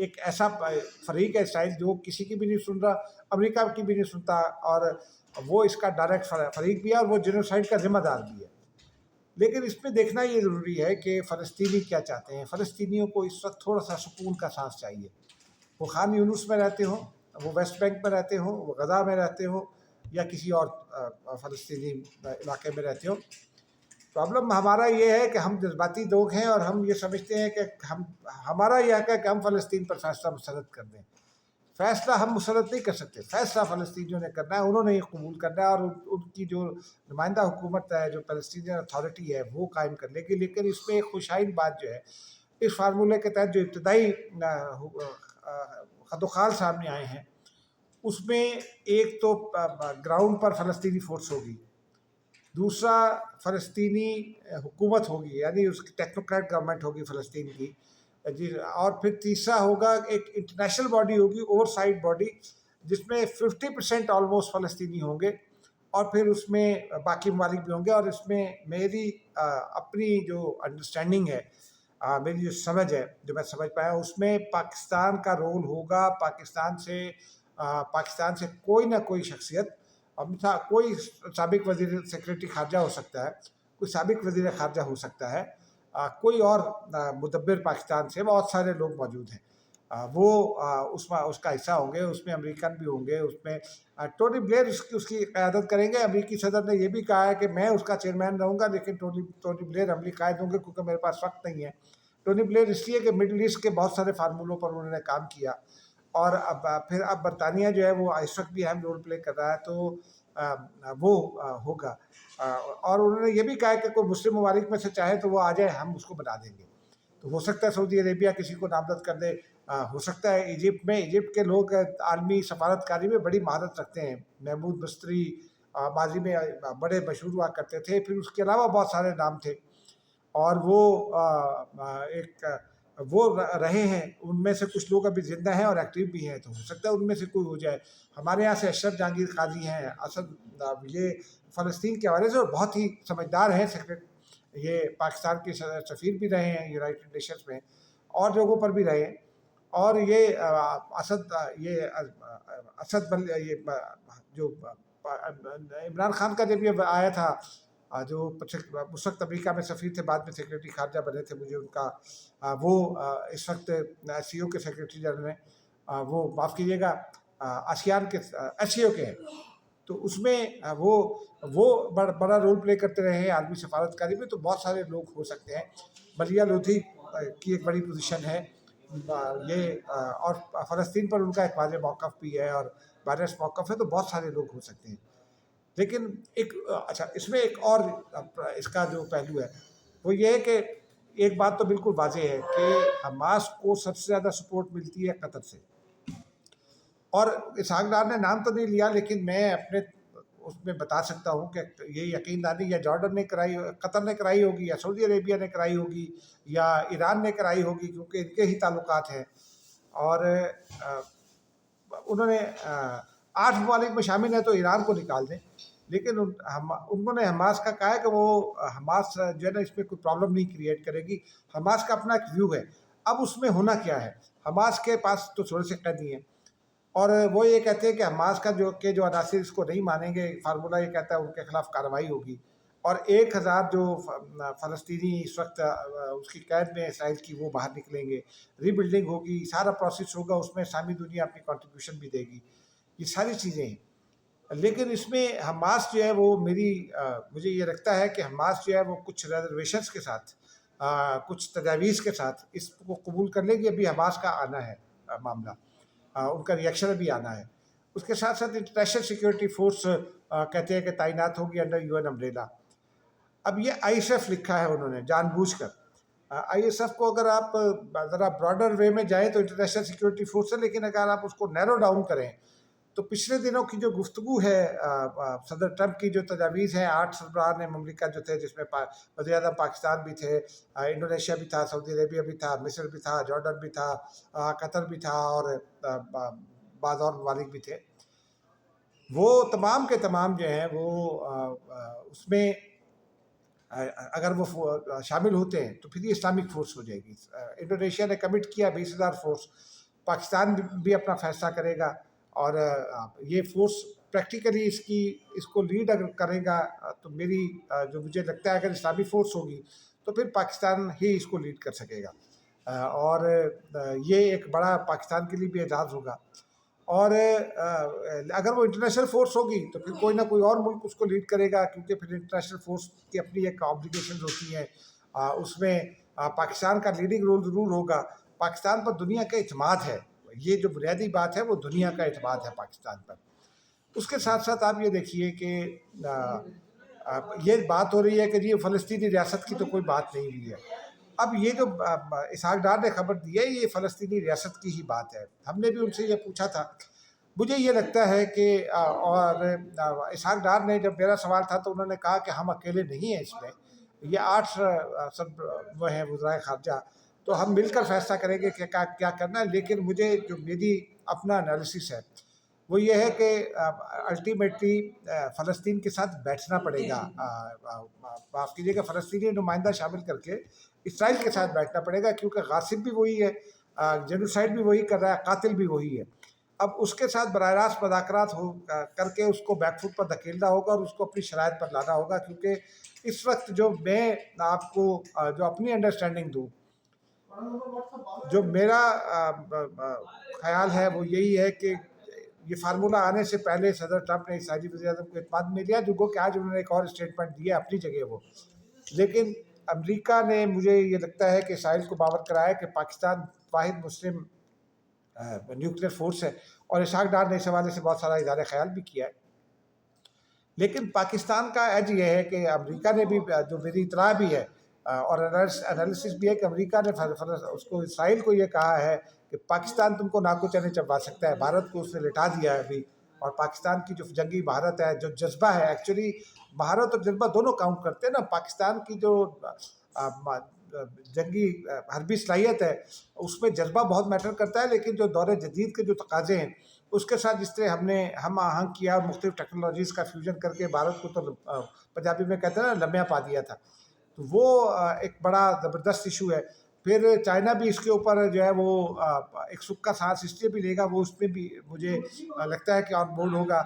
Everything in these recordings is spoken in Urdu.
ایک ایسا فریق ہے اسرائیل جو کسی کی بھی نہیں سن رہا، امریکہ کی بھی نہیں سنتا، اور وہ اس کا ڈائریکٹ فریق بھی ہے اور وہ جینوسائیڈ کا ذمہ دار بھی ہے۔ لیکن اس میں دیکھنا یہ ضروری ہے کہ فلسطینی کیا چاہتے ہیں۔ فلسطینیوں کو اس وقت تھوڑا سا سکون کا سانس چاہیے، وہ خان یونس میں رہتے ہوں، وہ ویسٹ بینک میں رہتے ہوں، وہ غزہ میں رہتے ہوں، یا کسی اور فلسطینی علاقے میں رہتے ہوں۔ پرابلم ہمارا یہ ہے کہ ہم جذباتی لوگ ہیں اور ہم یہ سمجھتے ہیں کہ ہمارا یہ حق ہے کہ ہم فلسطین پر فیصلہ مسرت کر دیں۔ فیصلہ ہم مسرت نہیں کر سکتے، فیصلہ فلسطینیوں نے کرنا ہے، انہوں نے یہ قبول کرنا ہے، اور ان کی جو نمائندہ حکومت ہے، جو فلسطینین اتھارٹی ہے، وہ قائم کر لے گی۔ لیکن اس میں ایک خوشائن بات جو ہے، اس فارمولے کے تحت جو ابتدائی خد و خال سامنے آئے ہیں، اس میں ایک تو گراؤنڈ پر فلسطینی فورس ہوگی، دوسرا فلسطینی حکومت ہوگی، یعنی اس کی ٹیکنوکریٹ گورنمنٹ ہوگی فلسطین کی جی، اور پھر تیسرا ہوگا ایک انٹرنیشنل باڈی ہوگی، اوور سائٹ باڈی، جس میں 50% آلموسٹ فلسطینی ہوں گے، اور پھر اس میں باقی ممالک بھی ہوں گے۔ اور اس میں میری اپنی جو انڈرسٹینڈنگ ہے، میری جو سمجھ ہے، جو میں سمجھ پایا، اس میں پاکستان کا رول ہوگا، پاکستان سے کوئی نہ کوئی شخصیت، کوئی سابق وزیر سیکرٹری خارجہ ہو سکتا ہے، کوئی سابق وزیر خارجہ ہو سکتا ہے، کوئی اور مدبر پاکستان سے، بہت سارے لوگ موجود ہیں، وہ اس کا حصہ ہوں گے، اس میں امریکن بھی ہوں گے، اس میں ٹونی بلیئر اس کی قیادت کریں گے۔ امریکی صدر نے یہ بھی کہا ہے کہ میں اس کا چیئرمین رہوں گا، لیکن ٹونی بلیئر عملی قائد ہوں گے، کیونکہ میرے پاس وقت نہیں ہے۔ ٹونی بلیئر اس لیے کہ مڈل ایسٹ کے بہت سارے فارمولوں پر انہوں نے کام کیا، اور اب برطانیہ جو ہے وہ اس وقت بھی اہم رول پلے کر رہا ہے، تو وہ ہوگا۔ اور انہوں نے یہ بھی کہا کہ کوئی مسلم ممالک میں سے چاہے تو وہ آ جائے، ہم اس کو بنا دیں گے۔ تو ہو سکتا ہے سعودی عربیہ کسی کو نامزد کر دے، ہو سکتا ہے ایجپٹ کے لوگ عالمی سفارتکاری میں بڑی مہارت رکھتے ہیں، محمود مصری ماضی میں بڑے مشہور ہوا کرتے تھے، پھر اس کے علاوہ بہت سارے نام تھے، اور وہ رہے ہیں، ان میں سے کچھ لوگ ابھی زندہ ہیں اور ایکٹیو بھی ہیں، تو ہو سکتا ہے ان میں سے کوئی ہو جائے۔ ہمارے یہاں سے اشرف جہانگیر قاضی ہیں، یہ فلسطین کے حوالے سے اور بہت ہی سمجھدار ہیں، یہ پاکستان کے سفیر بھی رہے ہیں یونائٹڈ نیشنز میں، اور جگہوں پر بھی رہے ہیں، اور یہ جو عمران خان کا جب یہ آیا تھا، جو اس وقت امریکہ میں سفیر تھے، بعد میں سیکرٹری خارجہ بنے تھے، مجھے ان کا وہ اس وقت SCO کے سیکرٹری جنرل ہیں، وہ معاف کیجیے گا آسیان کے SCO کے ہیں، تو اس میں وہ بڑا رول پلے کرتے رہے ہیں عالمی سفارتکاری میں، تو بہت سارے لوگ ہو سکتے ہیں۔ ملیہ لودھی کی ایک بڑی پوزیشن ہے یہ، اور فلسطین پر ان کا ایک واضح موقف بھی ہے اور بیلنس موقف ہے، تو بہت سارے لوگ ہو سکتے ہیں۔ لیکن اچھا، اس میں ایک اور اس کا جو پہلو ہے وہ یہ ہے کہ ایک بات تو بالکل واضح ہے کہ حماس کو سب سے زیادہ سپورٹ ملتی ہے قطر سے، اور اسحاق ڈار نے نام تو نہیں لیا، لیکن میں اپنے اس میں بتا سکتا ہوں کہ یہ یقین دہانی یا جارڈن نے کرائی، قطر نے کرائی ہوگی، یا سعودی عربیہ نے کرائی ہوگی، یا ایران نے کرائی ہوگی، کیونکہ ان کے ہی تعلقات ہیں، اور انہوں نے 8 ممالک میں شامل ہیں، تو ایران کو نکال دیں، لیکن انہوں نے حماس کا کہا ہے کہ وہ حماس جو ہے نا اس میں کوئی پرابلم نہیں کریٹ کرے گی۔ حماس کا اپنا ایک ویو ہے۔ اب اس میں ہونا کیا ہے، حماس کے پاس تو تھوڑے سے قیدی ہیں، اور وہ یہ کہتے ہیں کہ حماس کا جو عناصر اس کو نہیں مانیں گے، فارمولہ یہ کہتا ہے ان کے خلاف کارروائی ہوگی، اور 1000 جو فلسطینی اس وقت اس کی قید میں اسرائیل کی، وہ باہر نکلیں گے، ری بلڈنگ ہوگی، سارا پروسیس ہوگا، اس میں اسلامی دنیا اپنی کنٹریبیوشن بھی دے گی، یہ ساری چیزیں ہیں۔ لیکن اس میں حماس جو ہے وہ مجھے یہ لگتا ہے کہ حماس جو ہے وہ کچھ ریزرویشنز کے ساتھ، کچھ تجاویز کے ساتھ اس کو قبول کر لے گی۔ ابھی حماس کا آنا ہے معاملہ، ان کا ریئیکشن ابھی آنا ہے۔ اس کے ساتھ ساتھ انٹرنیشنل سیکیورٹی فورس کہتے ہیں کہ تعینات ہوگی انڈر UN امبریلا۔ اب یہ ISF لکھا ہے انہوں نے جان بوجھ کر۔ ISF کو اگر آپ ذرا براڈر وے میں جائیں تو انٹرنیشنل سیکیورٹی فورس ہے، لیکن اگر آپ اس کو نیرو ڈاؤن کریں تو پچھلے دنوں کی جو گفتگو ہے صدر ٹرمپ کی، جو تجاویز ہیں 8 سربراہان مملکت جو تھے، جس میں وزیر اعظم پاکستان بھی تھے، انڈونیشیا بھی تھا، سعودی عربیہ بھی تھا، مصر بھی تھا، جارڈن بھی تھا، قطر بھی تھا، اور بعض اور ممالک بھی تھے، وہ تمام کے تمام جو ہیں وہ اس میں اگر وہ شامل ہوتے ہیں تو پھر یہ اسلامک فورس ہو جائے گی۔ انڈونیشیا نے کمٹ کیا 20,000 فورس، پاکستان بھی اپنا فیصلہ کرے گا، اور یہ فورس پریکٹیکلی اس کو لیڈ اگر کرے گا تو میری جو مجھے لگتا ہے اگر اسلامی فورس ہوگی تو پھر پاکستان ہی اس کو لیڈ کر سکے گا، اور یہ ایک بڑا پاکستان کے لیے بھی اعزاز ہوگا۔ اور اگر وہ انٹرنیشنل فورس ہوگی تو پھر کوئی نہ کوئی اور ملک اس کو لیڈ کرے گا، کیونکہ پھر انٹرنیشنل فورس کی اپنی ایک آبلیگیشنز ہوتی ہیں، اس میں پاکستان کا لیڈنگ رول ضرور ہوگا۔ پاکستان پر دنیا کا اعتماد ہے، یہ جو بنیادی بات ہے وہ دنیا کا اعتماد ہے پاکستان پر۔ اس کے ساتھ ساتھ آپ یہ دیکھیے کہ یہ بات ہو رہی ہے کہ جی فلسطینی ریاست کی تو کوئی بات نہیں ہوئی ہے۔ اب یہ جو اسحاق ڈار نے خبر دی ہے یہ فلسطینی ریاست کی ہی بات ہے۔ ہم نے بھی ان سے یہ پوچھا تھا، مجھے یہ لگتا ہے کہ اور اسحاق ڈار نے جب میرا سوال تھا تو انہوں نے کہا کہ ہم اکیلے نہیں ہیں اس میں، یہ 8 سب وہ ہیں وزرائے خارجہ، تو ہم مل کر فیصلہ کریں گے کہ کیا کرنا ہے۔ لیکن مجھے جو میری اپنا انالیسس ہے وہ یہ ہے کہ الٹیمیٹلی فلسطین کے ساتھ بیٹھنا پڑے گا، معاف کیجیے کہ فلسطینی نمائندہ شامل کر کے اسرائیل کے ساتھ بیٹھنا پڑے گا، کیونکہ غاصب بھی وہی ہے، جینوسائیڈ بھی وہی کر رہا ہے، قاتل بھی وہی ہے۔ اب اس کے ساتھ براہ راست مذاکرات کر کے اس کو بیک فٹ پر دھکیلنا ہوگا اور اس کو اپنی شرائط پر لانا ہوگا، کیونکہ اس وقت جو میں آپ کو جو اپنی انڈرسٹینڈنگ دوں، جو میرا خیال ہے وہ یہی ہے کہ یہ فارمولہ آنے سے پہلے صدر ٹرمپ نے اسرائیلی وزیر اعظم کو اعتماد میں لیا، جو کہ آج انہوں نے ایک اور اسٹیٹمنٹ دیا اپنی جگہ وہ، لیکن امریکہ نے مجھے یہ لگتا ہے کہ اسرائیل کو باور کرایا کہ پاکستان واحد مسلم نیوکلیر فورس ہے، اور اسحاق ڈار نے اس حوالے سے بہت سارا اظہار خیال بھی کیا ہے۔ لیکن پاکستان کا ایج یہ ہے کہ امریکہ نے بھی، جو میری اطلاع بھی ہے اور انالیسس بھی ہے، کہ امریکہ نے اس کو اسرائیل کو یہ کہا ہے کہ پاکستان تم کو ناکو چنے چبا سکتا ہے، بھارت کو اس نے لٹا دیا ہے ابھی، اور پاکستان کی جو جنگی مہارت ہے، جو جذبہ ہے، ایکچولی مہارت اور جذبہ دونوں کاؤنٹ کرتے ہیں نا۔ پاکستان کی جو جنگی حربی صلاحیت ہے اس میں جذبہ بہت میٹر کرتا ہے، لیکن جو دور جدید کے جو تقاضے ہیں اس کے ساتھ جس طرح ہم آہنگ کیا، مختلف ٹیکنالوجیز کا فیوژن کر کے بھارت کو تو پنجابی میں کہتے ہیں نا لمیا پا دیا تھا، تو وہ ایک بڑا زبردست ایشو ہے۔ پھر چائنا بھی اس کے اوپر جو ہے وہ ایک سکہ سانس اس لیے بھی لے گا، وہ اس میں بھی مجھے لگتا ہے کہ آن بورڈ ہوگا،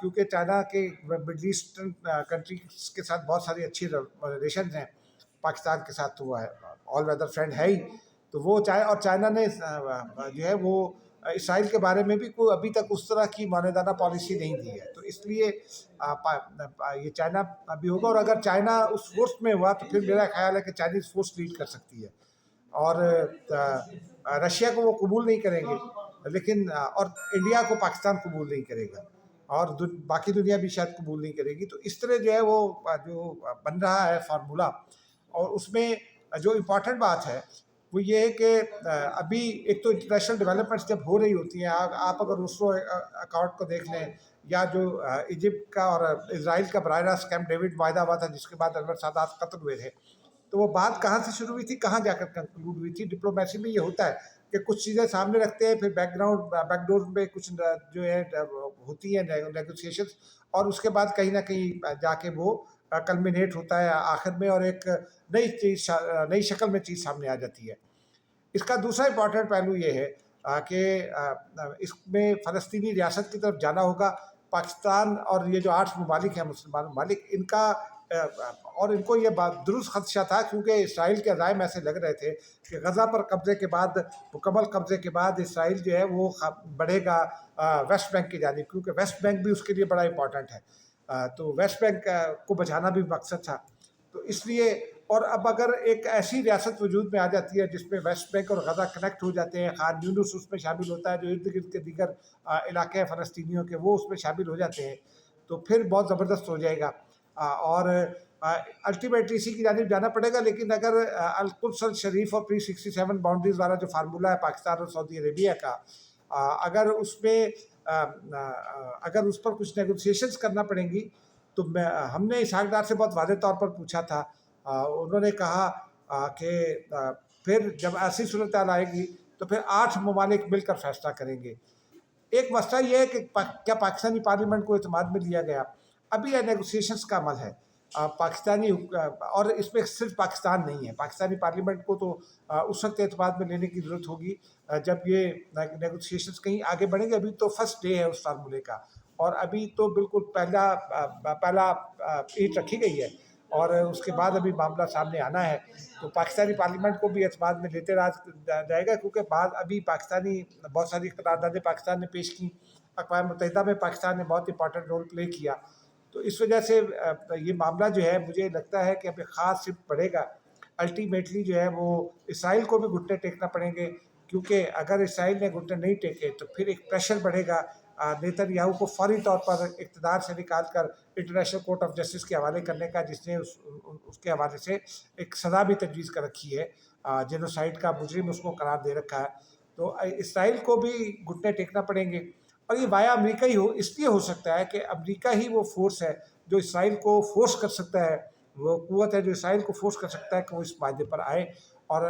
کیونکہ چائنا کے مڈل ایسٹرن کنٹریز کے ساتھ بہت ساری اچھی ریلیشنز ہیں، پاکستان کے ساتھ تو وہ آل ویدر فرینڈ ہے ہی، تو وہ اور چائنا نے جو ہے وہ اسرائیل کے بارے میں بھی کوئی ابھی تک اس طرح کی معاندانہ پالیسی نہیں دی ہے، تو اس لیے یہ چائنا بھی ہوگا، اور اگر چائنا اس فورس میں ہوا تو پھر میرا خیال ہے کہ چائنیز فورس لیڈ کر سکتی ہے، اور رشیا کو وہ قبول نہیں کریں گے، لیکن اور انڈیا کو پاکستان قبول نہیں کرے گا، اور باقی دنیا بھی شاید قبول نہیں کرے گی، تو اس طرح جو ہے وہ جو بن رہا ہے فارمولہ۔ اور اس میں جو امپورٹنٹ بات ہے وہ یہ ہے کہ ابھی ایک تو انٹرنیشنل ڈیولپمنٹس جب ہو رہی ہوتی ہیں، آپ اگر روسو اکارڈ کو دیکھ لیں، یا جو ایجپٹ کا اور اسرائیل کا براہ راست کیمپ ڈیوڈ معاہدہ ہوا تھا جس کے بعد انور سادات قتل ہوئے تھے، تو وہ بات کہاں سے شروع ہوئی تھی، کہاں جا کر کنکلوڈ ہوئی تھی؟ ڈپلومیسی میں یہ ہوتا ہے کہ کچھ چیزیں سامنے رکھتے ہیں، پھر بیک ڈور میں کچھ جو ہے ہوتی ہیں نیگوسیشنز، اور اس کے بعد کہیں نہ کہیں جا کے وہ کلمینیٹ ہوتا ہے آخر میں، اور ایک نئی شکل میں چیز سامنے آ جاتی ہے۔ اس کا دوسرا امپورٹنٹ پہلو یہ ہے کہ اس میں فلسطینی ریاست کی طرف جانا ہوگا۔ پاکستان اور یہ جو 8 ممالک ہیں مسلمان ممالک، ان کا اور ان کو یہ درست خدشہ تھا، کیونکہ اسرائیل کے عزائم ایسے لگ رہے تھے کہ غزہ پر قبضے کے بعد، مکمل قبضے کے بعد، اسرائیل جو ہے وہ بڑھے گا ویسٹ بینک کی جانب، کیونکہ ویسٹ بینک بھی اس کے لیے بڑا امپورٹنٹ ہے، تو ویسٹ بینک کو بچانا بھی مقصد تھا، تو اس لیے۔ اور اب اگر ایک ایسی ریاست وجود میں آ جاتی ہے جس میں ویسٹ بینک اور غزہ کنیکٹ ہو جاتے ہیں، خان یونس اس میں شامل ہوتا ہے، جو ارد گرد کے دیگر علاقے ہیں فلسطینیوں کے وہ اس میں شامل ہو جاتے ہیں، تو پھر بہت زبردست ہو جائے گا، اور الٹیمیٹلی اسی کی جانب جانا پڑے گا۔ لیکن اگر القدس الشریف اور Pre-67 باؤنڈریز والا جو فارمولہ ہے پاکستان اور سعودی عربیہ کا، اگر اس پر کچھ نیگوسیشنز کرنا پڑیں گی، تو ہم نے اسحاق ڈار سے بہت واضح طور پر پوچھا تھا، انہوں نے کہا کہ پھر جب ایسی صورتحال آئے گی تو پھر 8 ممالک مل کر فیصلہ کریں گے۔ ایک مسئلہ یہ ہے کہ کیا پاکستانی پارلیمنٹ کو اعتماد میں لیا گیا؟ ابھی یہ نیگوسیشنز کا عمل ہے، اور اس میں صرف پاکستان نہیں ہے، پاکستانی پارلیمنٹ کو تو اس وقت اعتماد میں لینے کی ضرورت ہوگی جب یہ نیگوسیشنز کہیں آگے بڑھیں گے. ابھی تو فرسٹ ڈے ہے اس فارمولے کا، اور ابھی تو بالکل پہلا اینٹ رکھی گئی ہے، اور اس کے بعد ابھی معاملہ سامنے آنا ہے. تو پاکستانی پارلیمنٹ کو بھی اعتماد میں لیتے رہا جائے گا، کیونکہ بعد ابھی بہت ساری قراردادیں پاکستان نے پیش کی، اقوام متحدہ میں پاکستان نے بہت امپورٹنٹ رول پلے کیا. تو اس وجہ سے یہ معاملہ جو ہے مجھے لگتا ہے کہ ابھی خاص صرف پڑے گا. الٹیمیٹلی جو ہے وہ اسرائیل کو بھی گھٹنے ٹیکنا پڑیں گے، کیونکہ اگر اسرائیل نے گھٹنے نہیں ٹیکے تو پھر ایک پریشر بڑھے گا نیتن یاہو کو فوری طور پر اقتدار سے نکال کر انٹرنیشنل کورٹ آف جسٹس کے حوالے کرنے کا، جس نے اس کے حوالے سے ایک سزا بھی تجویز کر رکھی ہے، جینوسائیڈ کا مجرم اس کو قرار دے رکھا ہے. تو اسرائیل کو بھی گھٹنے ٹیکنا پڑیں گے، اور یہ وایا امریکہ ہی اس لیے ہو سکتا ہے کہ امریکہ ہی وہ فورس ہے جو اسرائیل کو فورس کر سکتا ہے، وہ قوت ہے جو اسرائیل کو فورس کر سکتا ہے کہ وہ اس معاہدے پر آئے. اور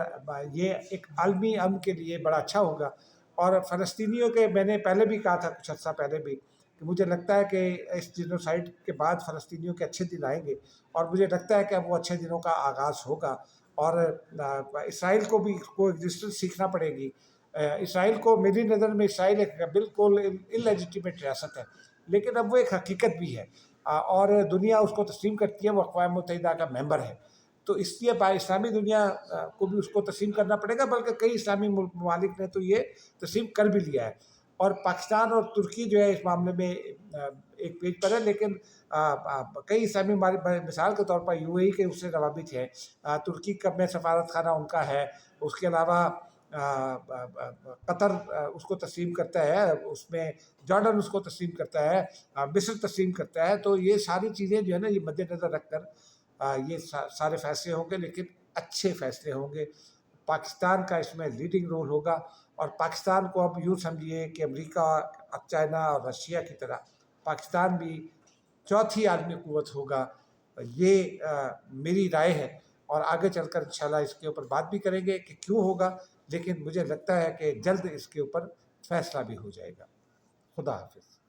یہ ایک عالمی امن کے لیے بڑا اچھا ہوگا. اور فلسطینیوں کے، میں نے پہلے بھی کہا تھا کچھ عرصہ پہلے بھی، کہ مجھے لگتا ہے کہ اس جینوسائیڈ کے بعد فلسطینیوں کے اچھے دن آئیں گے، اور مجھے لگتا ہے کہ اب وہ اچھے دنوں کا آغاز ہوگا. اور اسرائیل کو بھی کو ایگزسٹنس سیکھنا پڑے گی. اسرائیل کو، میری نظر میں اسرائیل ایک بالکل انلیجیٹیمیٹ ریاست ہے، لیکن اب وہ ایک حقیقت بھی ہے، اور دنیا اس کو تسلیم کرتی ہے، وہ اقوام متحدہ کا ممبر ہے. تو اس لیے اسلامی دنیا کو بھی اس کو تسلیم کرنا پڑے گا، بلکہ کئی اسلامی ممالک نے تو یہ تسلیم کر بھی لیا ہے. اور پاکستان اور ترکی جو ہے اس معاملے میں ایک پیج پر ہے، لیکن کئی اسلامی ممالک، مثال کے طور پر یو اے ای کے اس سے روابط ہیں. ترکی کا میں سفارت خانہ ان کا ہے، اس کے علاوہ قطر اس کو تسلیم کرتا ہے، اس میں جارڈن اس کو تسلیم کرتا ہے، مصر تسلیم کرتا ہے. تو یہ ساری چیزیں جو ہے نا، یہ مد نظر رکھ کر یہ سارے فیصلے ہوں گے، لیکن اچھے فیصلے ہوں گے. پاکستان کا اس میں لیڈنگ رول ہوگا، اور پاکستان کو اب یوں سمجھیے کہ امریکہ، چائنا اور رشیا کی طرح پاکستان بھی چوتھی عالمی قوت ہوگا. یہ میری رائے ہے، اور آگے چل کر انشاءاللہ اس کے اوپر بات بھی کریں گے کہ کیوں ہوگا، لیکن مجھے لگتا ہے کہ جلد اس کے اوپر فیصلہ بھی ہو جائے گا. خدا حافظ.